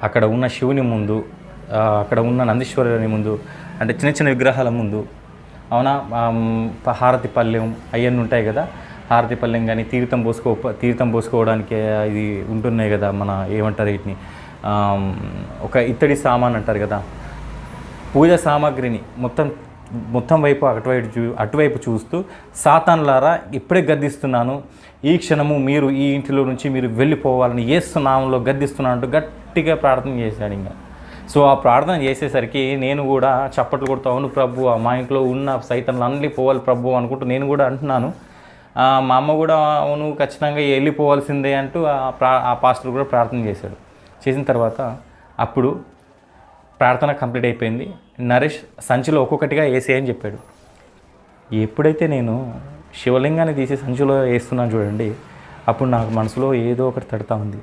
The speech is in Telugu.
అక్కడ ఉన్న శివుని ముందు, అక్కడ ఉన్న నందీశ్వరుని ముందు, అంటే చిన్న చిన్న విగ్రహాల ముందు, అవునా, హారతి పళ్ళెం అవన్నీ ఉంటాయి కదా, హారతి పళ్ళెం కానీ తీర్థం పోసుకోవడానికి ఇది ఉంటున్నాయి కదా, మన ఏమంటారు వీటిని, ఒక ఇత్తడి సామాన్ అంటారు కదా, పూజ సామాగ్రిని మొత్తం వైపు అటువైపు చూస్తూ, సాతాన్లారా ఇప్పుడే గద్దిస్తున్నాను, ఈ క్షణము మీరు ఈ ఇంటిలో నుంచి మీరు వెళ్ళిపోవాలని యేసు నామములో గద్దిస్తున్నాను అంటూ గట్టిగా ప్రార్థన చేశాడు. ఇంకా సో ఆ ప్రార్థన చేసేసరికి నేను కూడా చప్పట్లు కొడుతూ, అవును ప్రభు, మా ఇంట్లో ఉన్న సైతాన్లు అన్నీ పోవాలి ప్రభు అనుకుంటూ నేను కూడా అంటున్నాను. మా అమ్మ కూడా అవును ఖచ్చితంగా వెళ్ళిపోవాల్సిందే అంటూ ఆ పాస్టర్ కూడా ప్రార్థన చేశాడు. చేసిన తర్వాత అప్పుడు ప్రార్థన కంప్లీట్ అయిపోయింది. నరేష్ సంచిలో ఒక్కొక్కటిగా వేసేయని చెప్పాడు. ఎప్పుడైతే నేను శివలింగాన్ని తీసి సంచిలో వేస్తున్నాను చూడండి, అప్పుడు నాకు మనసులో ఏదో ఒకటి తడుతూ ఉంది.